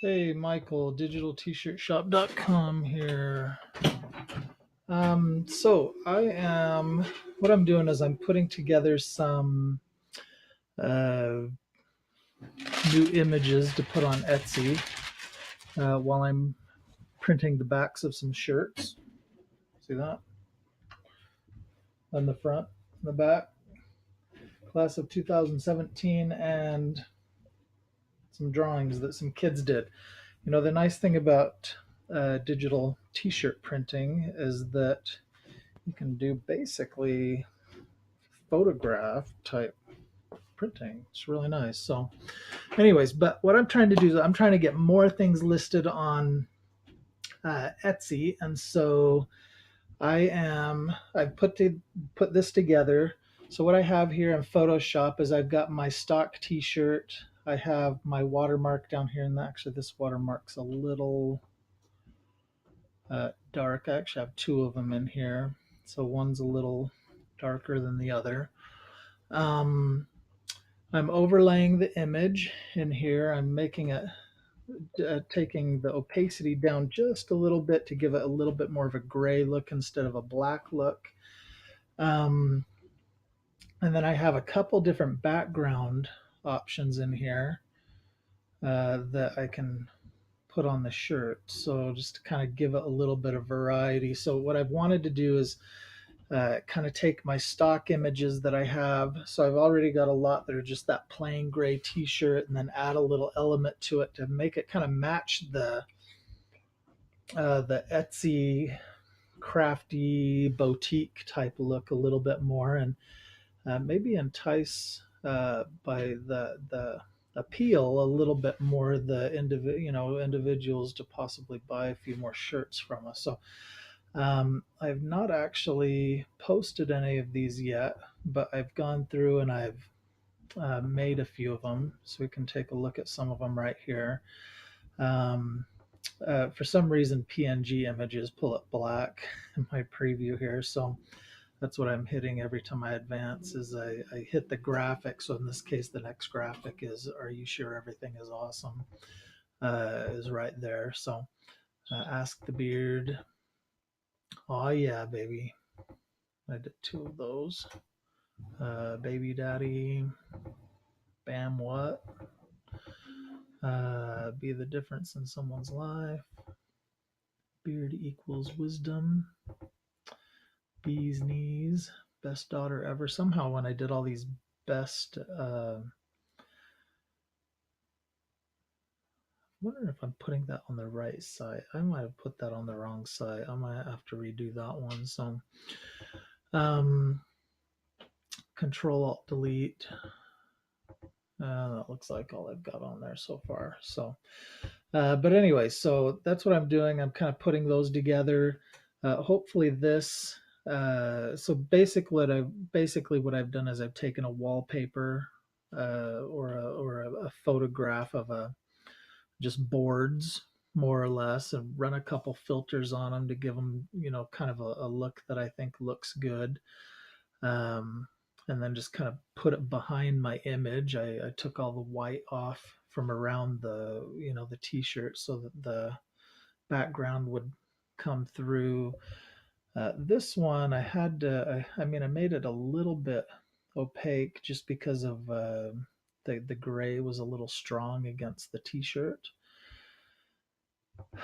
Hey, Michael, digitaltshirtshop.com here. What I'm doing is I'm putting together some uh, new images to put on Etsy while I'm printing the backs of some shirts. See that? On the front and the back. Class of 2017, and some drawings that some kids did. You know, the nice thing about digital t-shirt printing is that you can do basically photograph type printing. It's really nice. So anyways, but what I'm trying to do is I'm trying to get more things listed on Etsy. And so I've put this together. So what I have here in Photoshop is I've got my stock t-shirt. I have my watermark down here, and actually this watermark's a little dark. I actually have two of them in here. So one's a little darker than the other. I'm overlaying the image in here. I'm making it, taking the opacity down just a little bit to give it a little bit more of a gray look instead of a black look. And then I have a couple different background options in here that I can put on the shirt. So just to kind of give it a little bit of variety. So what I've wanted to do is kind of take my stock images that I have. So I've already got a lot that are just that plain gray t-shirt, and then add a little element to it to make it kind of match the Etsy crafty boutique type look a little bit more, and maybe entice by the appeal a little bit more the individuals to possibly buy a few more shirts from us. So I've not actually posted any of these yet, but I've gone through and I've made a few of them, so we can take a look at some of them right here. For some reason, PNG images pull up black in my preview here, so that's what I'm hitting every time I advance. Is I hit the graphic. So in this case, the next graphic is "Are you sure everything is awesome?" Is right there. So ask the beard. Oh yeah, baby. I did two of those. Baby daddy. Bam what? Be the difference in someone's life. Beard equals wisdom. Bee's knees. Best daughter ever. Somehow when I did all these best I'm wondering if I'm putting that on the right side. I might have put that on the wrong side. I might have to redo that one. So Control Alt Delete. That looks like all I've got on there so far. So but anyway, so that's what I'm doing. I'm kind of putting those together. Hopefully this so basically what I've done is I've taken a wallpaper or a photograph of just boards more or less, and run a couple filters on them to give them, kind of a look that I think looks good. And then just kind of put it behind my image. I took all the white off from around the t-shirt so that the background would come through. This one I had to, I made it a little bit opaque just because of the gray was a little strong against the t-shirt.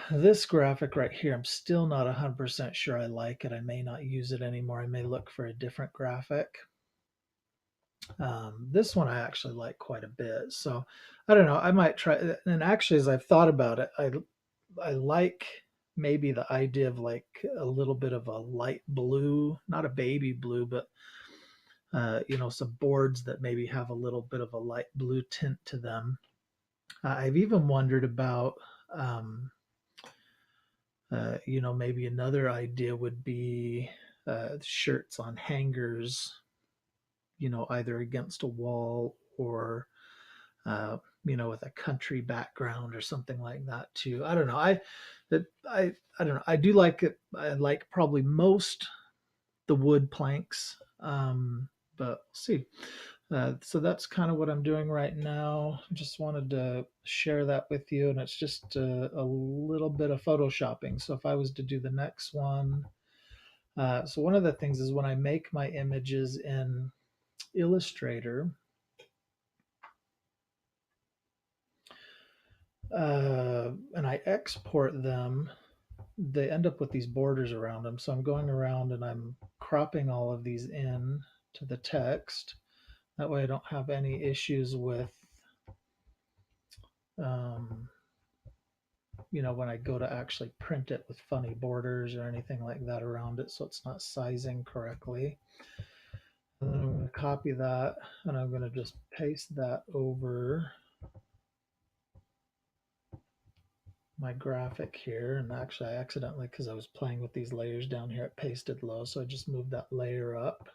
This graphic right here, I'm still not 100% sure I like it. I may not use it anymore. I may look for a different graphic. This one I actually like quite a bit. So I don't know. I might try. And actually, as I've thought about it, I like maybe the idea of like a little bit of a light blue, not a baby blue, but some boards that maybe have a little bit of a light blue tint to them. I've even wondered about, maybe another idea would be shirts on hangers, either against a wall or, with a country background or something like that too. I don't know. I don't know. I do like it. I like probably most the wood planks, but we'll see. So that's kind of what I'm doing right now. Just wanted to share that with you, and it's just a little bit of photoshopping. So if I was to do the next one, so one of the things is when I make my images in Illustrator, and I export them, they end up with these borders around them. So I'm going around and I'm cropping all of these in to the text. That way I don't have any issues with, um, when I go to actually print it with funny borders or anything like that around it, so it's not sizing correctly. And then I'm going to copy that and I'm going to just paste that over my graphic here. And actually I accidentally, because I was playing with these layers down here, it pasted low, so I just moved that layer up.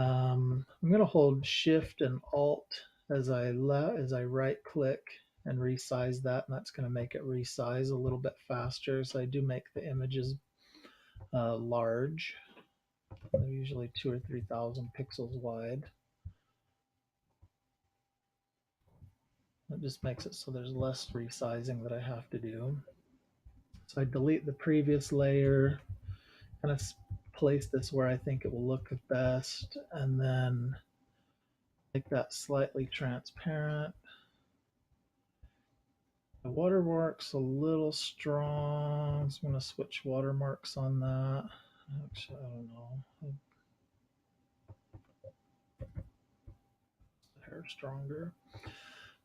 I'm going to hold Shift and Alt as I right click and resize that, and that's going to make it resize a little bit faster. So I do make the images large. They're usually 2,000 or 3,000 pixels wide. It just makes it so there's less resizing that I have to do. So I delete the previous layer, kind of place this where I think it will look best, and then make that slightly transparent. The watermark's a little strong, so I'm going to switch watermarks on that. Actually, I don't know. The hair stronger.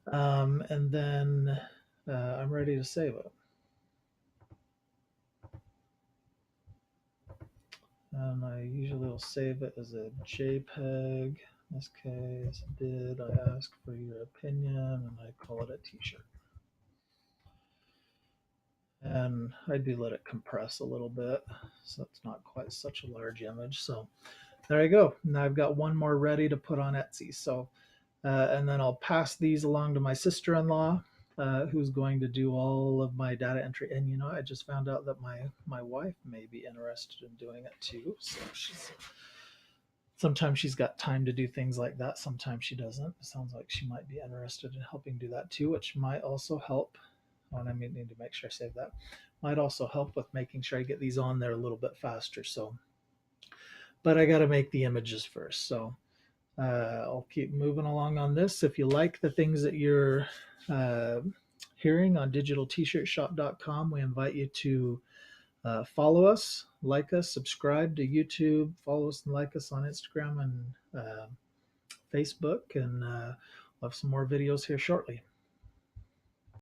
And then I'm ready to save it. And I usually will save it as a JPEG. In this case, did I ask for your opinion? And I call it a t-shirt. And I do let it compress a little bit, so it's not quite such a large image. So there I go. Now I've got one more ready to put on Etsy. So, and then I'll pass these along to my sister-in-law, who's going to do all of my data entry. And I just found out that my wife may be interested in doing it too. So sometimes she's got time to do things like that. Sometimes she doesn't. It sounds like she might be interested in helping do that too, which might also help. And I need to make sure I save that. Might also help with making sure I get these on there a little bit faster. So, but I got to make the images first. So I'll keep moving along on this. If you like the things that you're hearing on digitaltshirtshop.com, we invite you to follow us, like us, subscribe to YouTube, follow us and like us on Instagram and Facebook, and we'll have some more videos here shortly.